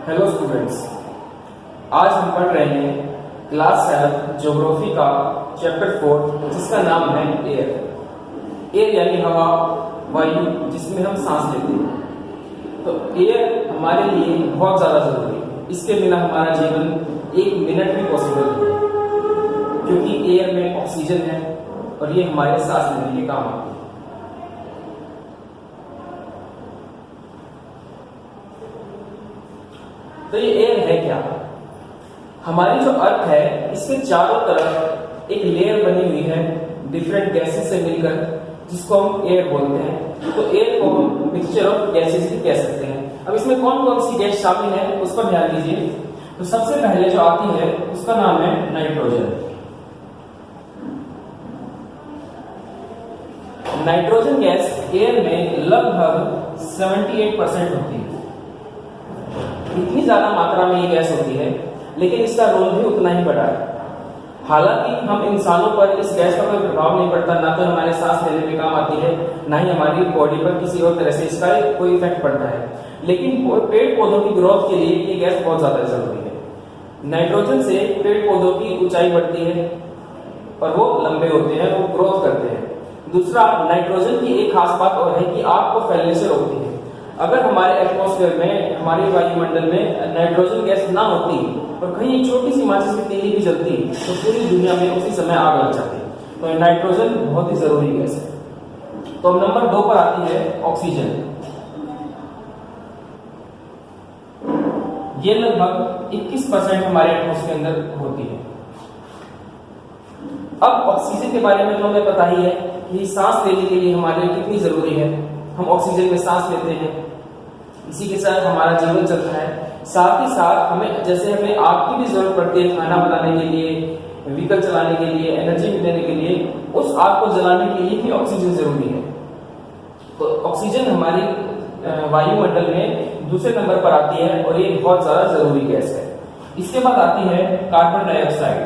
Hello students, आज हम पढ़ रहे हैं क्लास 7 ज्योग्राफी का चैप्टर 4 जिसका नाम है एयर। एयर यानी हवा, वायु, जिसमें हम सांस लेते हैं। तो एयर हमारे लिए बहुत ज़्यादा जरूरी है। इसके बिना हमारा जीवन एक मिनट भी पॉसिबल नहीं है, क्योंकि एयर में ऑक्सीजन है और ये हमारे सांस लेने के काम आती है। तो ये एयर है क्या? हमारी जो अर्थ है इसके चारों तरफ एक लेयर बनी हुई है डिफरेंट गैसेस से मिलकर, जिसको हम एयर बोलते हैं। तो एयर को हम मिक्सचर ऑफ गैसेस भी कह सकते हैं। अब इसमें कौन कौन सी गैस शामिल है उस पर ध्यान दीजिए। तो सबसे पहले जो आती है उसका नाम है नाइट्रोजन। नाइट्रोजन गैस एयर में लगभग 78% होती है। इतनी ज्यादा मात्रा में ये गैस होती है, लेकिन इसका रोल भी उतना ही बड़ा है। हालांकि हम इंसानों पर इस गैस का कोई प्रभाव नहीं पड़ता, ना तो हमारे सांस लेने में काम आती है, ना ही हमारी बॉडी पर किसी और तरह से इसका कोई इफेक्ट पड़ता है। लेकिन पेड़ पौधों की ग्रोथ के लिए ये गैस बहुत ज्यादा जरूरी है। नाइट्रोजन से पेड़ पौधों की ऊंचाई बढ़ती है और वो लंबे होते हैं, वो ग्रोथ करते हैं। दूसरा, नाइट्रोजन की एक खास बात और है कि आग को फैलने से रोकती है। अगर हमारे एटमॉस्फेयर में, हमारे वायुमंडल में नाइट्रोजन गैस ना होती और कहीं एक छोटी सी माचिस की तीली भी जलती तो पूरी दुनिया में उसी समय आग लग जाती। तो नाइट्रोजन बहुत ही जरूरी गैस है। तो नंबर 2 पर आती है ऑक्सीजन। ये लगभग 21% हमारे एटमॉस्फेयर के अंदर होती है। अब ऑक्सीजन के बारे में तो हमें पता ही है कि सांस लेने के लिए हमारे लिए कितनी जरूरी है। हम ऑक्सीजन में सांस लेते हैं, इसी के साथ हमारा जीवन चलता है। साथ ही साथ हमें आग की भी जरूरत पड़ती है खाना बनाने के लिए, व्हीकल चलाने के लिए, एनर्जी लेने के लिए। उस आग को जलाने के लिए भी ऑक्सीजन जरूरी है। तो ऑक्सीजन हमारी वायुमंडल में दूसरे नंबर पर आती है और ये बहुत ज्यादा जरूरी गैस है। इसके बाद आती है कार्बन डाइऑक्साइड।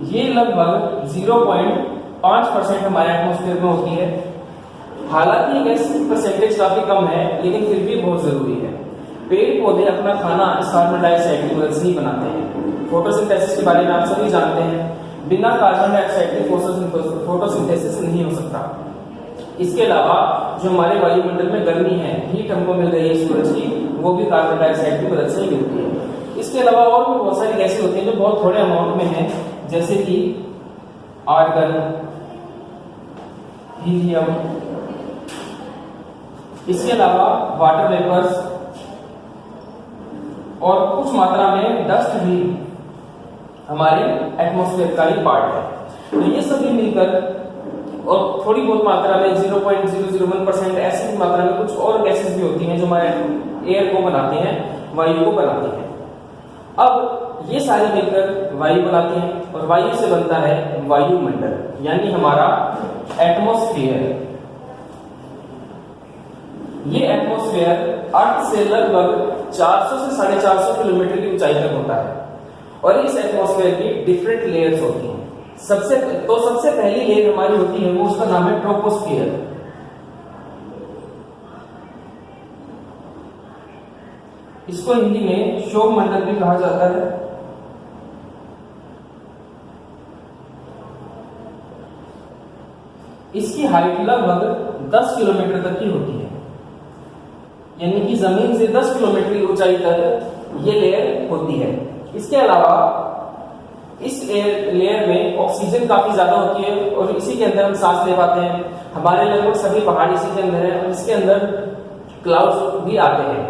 ये लगभग 0.5% हमारे एटमॉस्फेयर में होती है। हालांकि गैस की परसेंटेज काफी कम है, लेकिन फिर भी बहुत जरूरी है। पेड़ पौधे अपना खाना इस कार्बन डाइऑक्साइड की मदद से ही बनाते हैं। फोटोसिंथेसिस के बारे में आप सभी जानते हैं। बिना कार्बन डाइऑक्साइड के फोटोसिंथेसिस नहीं हो सकता। इसके अलावा जो हमारे वायुमंडल में गर्मी है, हीट हमको मिल रही है सूरज की, वो भी कार्बन डाइऑक्साइड की मदद से ही मिलती है। इसके अलावा और भी बहुत सारी गैसें होती हैं जो बहुत थोड़े अमाउंट में है, जैसे कि आर्गन, हीलियम। इसके अलावा वाटर वेपर्स और कुछ मात्रा में डस्ट भी हमारे एटमॉस्फेयर का ही पार्ट है। तो ये सभी मिलकर और थोड़ी बहुत मात्रा में 0.001% ऐसी मात्रा में कुछ और गैसेस भी होती हैं जो हमारे एयर को बनाती हैं, वायु को बनाती हैं। अब ये सारी मिलकर वायु बनाती हैं और वायु से बनता है वायुमंडल, यानी हमारा एटमॉस्फेयर। ये एटमॉस्फेयर अर्थ से लगभग 400 से 450 किलोमीटर की ऊंचाई तक होता है और इस एटमॉस्फेयर की डिफरेंट लेयर्स होती हैं। सबसे पहली लेयर हमारी होती है, वो उसका नाम है ट्रोपोस्फियर। इसको हिंदी में शोभ मंडल भी कहा जाता है। इसकी हाइट लगभग 10 किलोमीटर तक की होती है, यानी कि जमीन से 10 किलोमीटर की ऊंचाई तक ये लेयर होती है। इसके अलावा इस लेयर में ऑक्सीजन काफी ज्यादा होती है और इसी के अंदर हम सांस ले पाते हैं। हमारे लगभग सभी पहाड़ इसी के अंदर है और इसके अंदर क्लाउड्स भी आते हैं।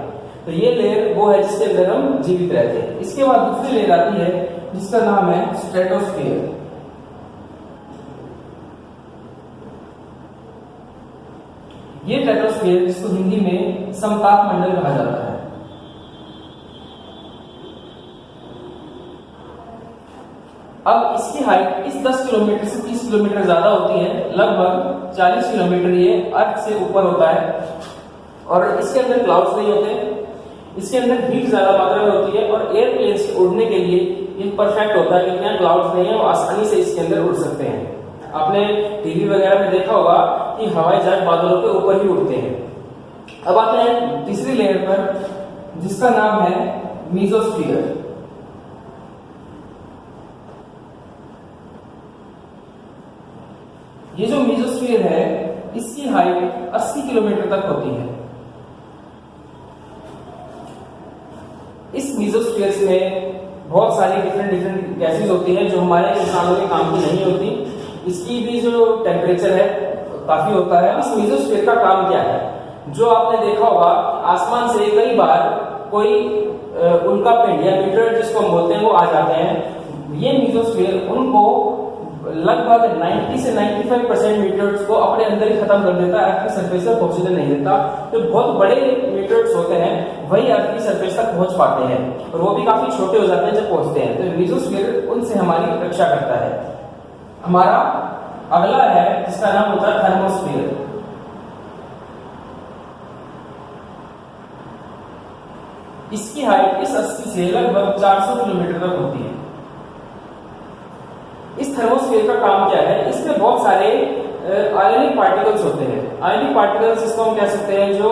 तो ये लेयर वो है जिसके अंदर हम जीवित रहते हैं। इसके बाद दूसरी लेयर आती है जिसका नाम है स्ट्रेटोस्फीयर। ये स्ट्रेटोस्फीयर, जिसको हिंदी में समताप मंडल कहा जाता है। अब इसकी हाइट इस 10 किलोमीटर से 30 किलोमीटर ज्यादा होती है, लगभग 40 किलोमीटर ये अर्थ से ऊपर होता है और इसके अंदर क्लाउड्स नहीं होते। इसके अंदर हीट ज्यादा मात्रा में होती है और एयरप्लेन्स के उड़ने के लिए ये परफेक्ट होता है, क्योंकि यहाँ क्लाउड्स नहीं है, वो आसानी से इसके अंदर उड़ सकते हैं। आपने टीवी वगैरह में देखा होगा कि हवाई जहाज बादलों के ऊपर ही उड़ते हैं। अब आते हैं तीसरी लेयर पर, जिसका नाम है मीजोस्फीयर। ये जो मीजोस्फीयर है, इसकी हाइट 80 किलोमीटर तक होती है। इस मीजोस्फीयर में बहुत सारी डिफरेंट गैसेस होती हैं जो हमारे इंसानों के काम की नहीं होती। इसकी भी जो टेम्परेचर है काफी होता है। इस मीजोस्फीयर का काम क्या है? जो आपने देखा होगा आसमान से कई बार कोई उल्का पिंड या मीटरॉइड जिसको हम बोलते हैं वो आ जाते हैं। ये मीजोस्फीयर उनको लगभग 90 से 95% मीटरॉइड्स को अपने अंदर ही खत्म कर देता है, अर्थ की सरफेस पर पहुंचने नहीं देता। तो बहुत बड़े मीटरॉइड्स होते हैं वही अर्थ की सरफेस तक पहुंच पाते हैं, और वो भी काफी छोटे हो जाते हैं जब पहुंचते हैं। तो मीजोस्फीयर उनसे हमारी रक्षा करता है। हमारा अगला है जिसका नाम होता है थर्मोस्फीयर। इसकी हाइट इस 80 से लगभग 400 किलोमीटर तक होती है। इस थर्मोस्फीयर का काम क्या है? इसमें बहुत सारे आयनिक पार्टिकल्स होते हैं। आयनिक पार्टिकल्स इसको हम कह सकते हैं जो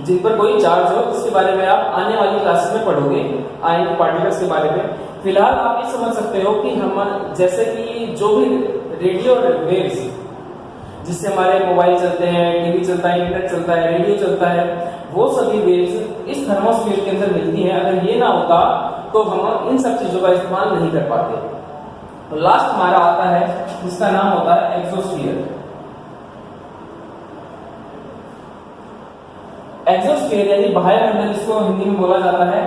जिन पर कोई चार्ज हो, जिसके बारे में आप आने वाली क्लासेस में पढ़ोगे आयनिक पार्टिकल्स के बारे में। फिलहाल आप ये समझ सकते हो कि हम जैसे कि जो भी रेडियो वेव्स जिससे हमारे मोबाइल चलते हैं, टीवी चलता है, इंटरनेट चलता है, रेडियो चलता है, वो सभी वेव्स इस थर्मोस्फीयर के अंदर मिलती हैं। अगर ये ना होता तो हम इन सब चीजों का इस्तेमाल नहीं कर पाते। तो लास्ट हमारा आता है जिसका नाम होता है एक्सोस्फीयर। एक्सोस्फीयर यानी बाह्यमंडल जिसको हिंदी में बोला जाता है,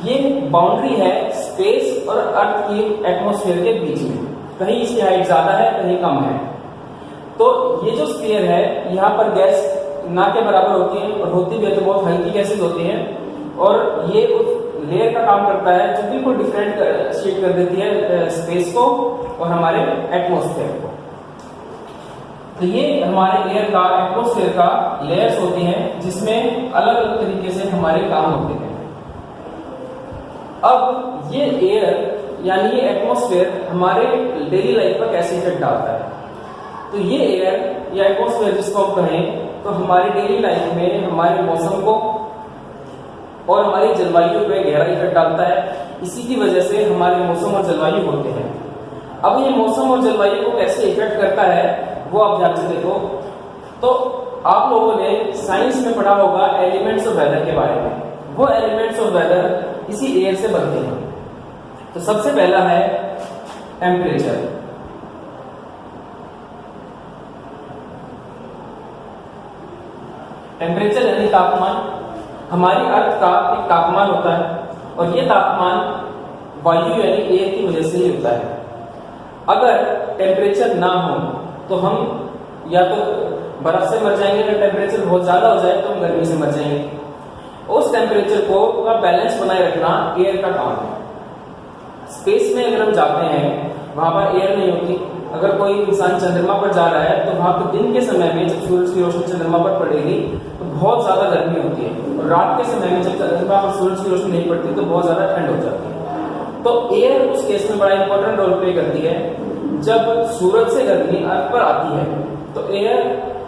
ये बाउंड्री है स्पेस और अर्थ की एटमॉस्फेयर के बीच में। कहीं इसकी हाइट ज्यादा है, कहीं कम है। तो ये जो स्फीयर है, यहाँ पर गैस ना के बराबर होती है, और होती भी है तो बहुत हल्की गैसेज होती हैं, और ये उस लेयर का काम करता है जो बिल्कुल डिफरेंट शेड कर देती है स्पेस को और हमारे एटमॉस्फेयर को। तो ये हमारे एयर का, एटमॉस्फेयर का लेयर्स होती हैं जिसमें अलग अलग तरीके से हमारे काम होते हैं। अब ये एयर यानी ये एटमॉस्फेयर हमारे डेली लाइफ पर कैसे इफेक्ट डालता है? तो ये एयर या एटमॉस्फेयर जिसको हम कहें, तो हमारी डेली लाइफ में हमारे मौसम को और हमारी जलवायु पे गहरा इफेक्ट डालता है। इसी की वजह से हमारे मौसम और जलवायु होते हैं। अब ये मौसम और जलवायु को कैसे इफेक्ट करता है वो आप ध्यान से देखो। तो आप लोगों ने साइंस में पढ़ा होगा एलिमेंट्स ऑफ वेदर के बारे में। वो एलिमेंट्स ऑफ वेदर इसी एयर से बनते हैं। तो सबसे पहला है टेम्परेचर। टेम्परेचर यानी तापमान। हमारी अर्थ का एक तापमान होता है, और ये तापमान वायु यानी एयर की वजह से ही होता है। अगर टेम्परेचर ना हो तो हम या तो बर्फ से मर जाएंगे, अगर टेम्परेचर बहुत ज्यादा हो जाए तो हम गर्मी से मर जाएंगे। उस टेम्परेचर को का बैलेंस बनाए रखना एयर का काम है। स्पेस में अगर हम जाते हैं, वहां पर एयर नहीं होती। अगर कोई इंसान चंद्रमा पर जा रहा है तो वहां पर दिन के समय में जब सूरज की रोशनी चंद्रमा पर पड़ेगी तो बहुत ज्यादा गर्मी होती है, और रात के समय में जब चंद्रमा पर सूरज की रोशनी नहीं पड़ती तो बहुत ज्यादा ठंड हो जाती है। तो एयर उस केस में बड़ा इंपॉर्टेंट रोल प्ले करती है। जब सूरज से गर्मी अर्थ पर आती है तो एयर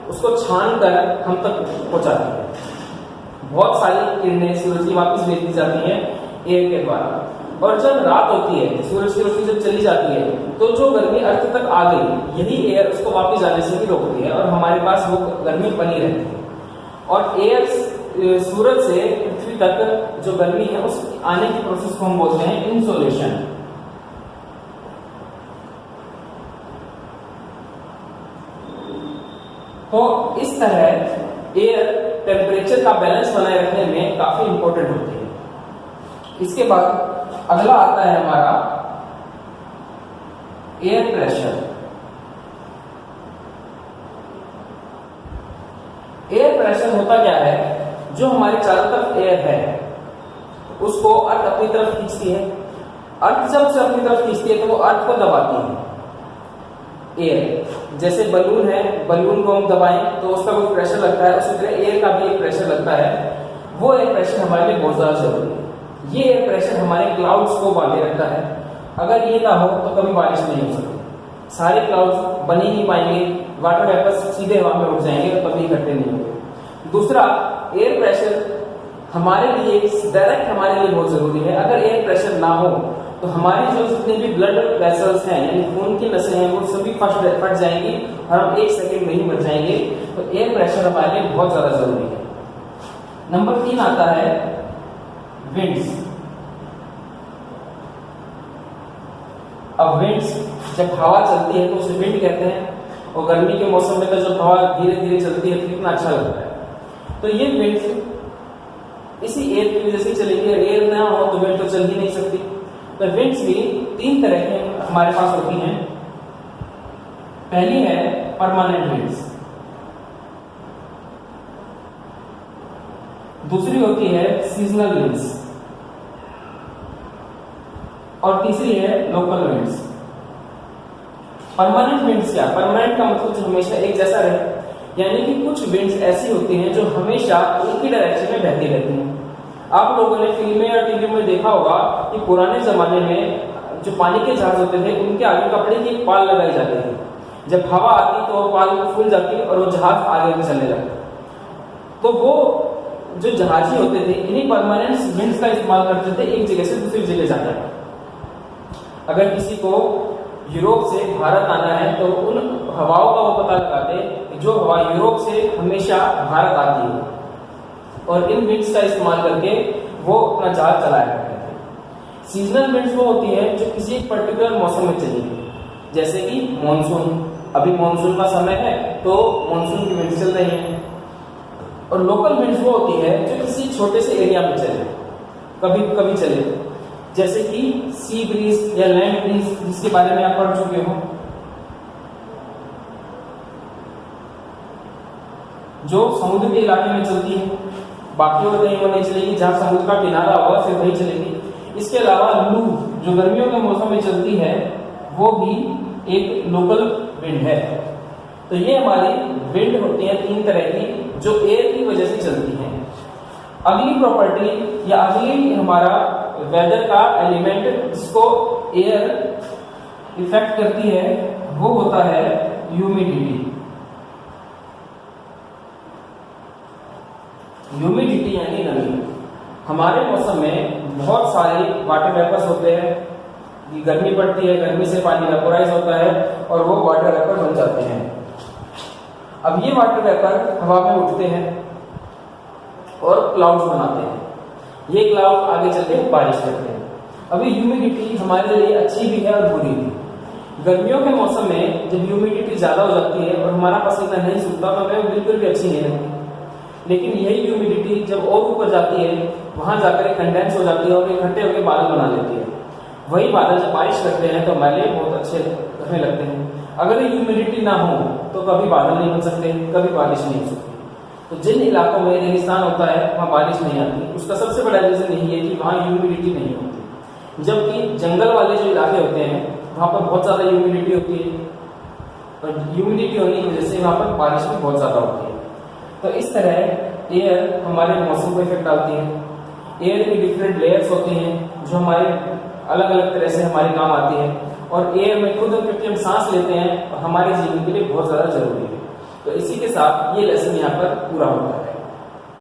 उसको छान कर हम तक पहुंचाती है। बहुत सारी किरणें सूरज की वापस भेज दी जाती हैं एयर के द्वारा। और जब रात होती है, सूरज की रोशनी जब चली जाती है, तो जो गर्मी अर्थ तक आ गई, यही एयर उसको वापस जाने से भी रोकती है, और हमारे पास वो गर्मी बनी रहती है। और एयर सूरज से पृथ्वी तक जो गर्मी है उस आने की प्रोसेस को हम बोलते हैं इंसोलेशन। तो इस तरह एयर टेम्परेचर का बैलेंस बनाए रखने में काफी इंपॉर्टेंट होती है। इसके बाद अगला आता है हमारा एयर प्रेशर। एयर प्रेशर होता क्या है? जो हमारे चारों तरफ एयर है उसको अर्थ अपनी तरफ खींचती है। अर्थ जब से अपनी तरफ खींचती है तो वो अर्थ को दबाती है। एयर जैसे बलून है, बलून को हम दबाएं तो उसका कोई प्रेशर लगता है, उसी तरह एयर का भी एक प्रेशर लगता है। वो एयर प्रेशर हमारे लिए बहुत ज्यादा जरूरी है। ये एयर प्रेशर हमारे क्लाउड्स को बांधे रखता है। अगर ये ना हो तो कभी बारिश नहीं हो सकती। सारे क्लाउड्स बन ही नहीं पाएंगे, वाटर वेपर्स सीधे हवा में उड़ जाएंगे और कभी इकट्ठे नहीं होंगे। दूसरा, एयर प्रेशर हमारे लिए डायरेक्ट हमारे लिए बहुत जरूरी है। अगर एयर प्रेशर ना हो तो हमारी जो जितने भी ब्लड वेसल्स हैं यानी खून की नसें हैं वो सभी फट जाएंगी और हम 1 सेकंड में ही मर जाएंगे। तो एयर प्रेशर हमारे लिए बहुत ज्यादा जरूरी है। नंबर 3 आता है विंड्स। अब विंड्स, जब हवा चलती है तो उसे विंड कहते हैं, और गर्मी के मौसम में तो जब हवा धीरे धीरे चलती है तो कितना अच्छा लगता है। तो ये विंड्स इसी एयर की वजह से चलेंगे, एयर ना हो तो विंड तो चल ही नहीं सकती। तो विंड्स भी 3 तरह के हमारे पास होती हैं। पहली है परमानेंट विंड्स, दूसरी होती है सीजनल विंड्स, और तीसरी है लोकल विंड्स। परमानेंट विंड्स क्या? परमानेंट का मतलब जो हमेशा एक जैसा रहे, यानी कि कुछ विंड्स ऐसी होती हैं जो हमेशा एक ही डायरेक्शन में बहती रहती हैं। आप लोगों ने फिल्में और टीवी में देखा होगा कि पुराने जमाने में जो पानी के जहाज होते थे उनके आगे कपड़े की एक पाल लगाई जाती थी। जब हवा आती तो वो पाल फूल जाती और वो जहाज आगे चलने लगता। तो वो जो जहाजी होते थे इन्हीं परमानेंट विंड्स का इस्तेमाल करते थे एक जगह से दूसरी जगह जाने का। अगर किसी को यूरोप से भारत आना है तो उन हवाओं का वो पता लगाते जो हवा यूरोप से हमेशा भारत आती है, और इन विंड्स का इस्तेमाल करके वो अपना जहाज चलाया करते थे। सीजनल विंड्स वो होती है जो किसी एक पर्टिकुलर मौसम में चलेगी, जैसे कि मॉनसून। अभी मॉनसून का समय है तो मॉनसून की विंड्स चल रही हैं। और लोकल विंड्स वो होती है जो किसी छोटे से एरिया में चले, कभी कभी चले, जैसे कि सी ब्रीज या लैंड ब्रीज, जिसके बारे में आप पढ़ चुके हो, जो समुद्र के इलाके में चलती है, बाकी और कहीं वो नहीं चलेगी। जहां समुद्र का किनारा होगा सिर्फ वही चलेगी। इसके अलावा लू जो गर्मियों के मौसम में चलती है वो भी एक लोकल विंड है। तो ये हमारी विंड होती है 3 तरह की जो एयर की वजह से चलती हैं। अगली प्रॉपर्टी या अगली हमारा वेदर का एलिमेंट जिसको एयर इफेक्ट करती है वो होता है ह्यूमिडिटी। ह्यूमिडिटी यानी नमी। हमारे मौसम में बहुत सारे वाटर वेपर्स होते हैं, गर्मी पड़ती है, गर्मी से पानी वेपोराइज होता है और वो वाटर वेपर बन जाते हैं। अब ये वाटर वेपर हवा में उठते हैं और क्लाउड्स बनाते हैं। ये क्लाउड आगे चल के बारिश करते हैं। अभी ह्यूमिडिटी हमारे लिए अच्छी भी है और बुरी भी। गर्मियों के मौसम में जब ह्यूमिडिटी ज्यादा हो जाती है और हमारा पसीना नहीं सूखता तो हमें बिल्कुल भी अच्छी नहीं लगती। लेकिन यही ह्यूमिडिटी जब और ऊपर जाती है वहां जाकर कंडेंस हो जाती है और इकट्ठे होकर बादल बना लेती है। वही बादल जब बारिश करते हैं तो हमारे लिए बहुत अच्छे लगने लगते हैं। अगर ह्यूमिडिटी ना हो तो कभी बादल नहीं बन सकते, कभी बारिश नहीं हो सकती। तो जिन इलाकों में रेगिस्तान होता है वहाँ बारिश नहीं आती, उसका सबसे बड़ा रीजन यही है कि वहाँ ह्यूमिडिटी नहीं होती। जबकि जंगल वाले जो इलाके होते हैं वहाँ पर बहुत ज़्यादा ह्यूमिडिटी होती है, और ह्यूमिडिटी होने की वजह से वहाँ पर बारिश भी बहुत ज़्यादा होती है। तो इस तरह एयर हमारे मौसम को इफेक्ट डालती है। एयर की डिफरेंट लेयर्स होती हैं जो हमारे अलग अलग तरह से हमारे काम आती है, और एयर में खुद क्योंकि हम सांस लेते हैं हमारे जीवन के लिए बहुत ज़्यादा जरूरी है। तो इसी के साथ ये लेसन यहाँ पर पूरा होता है।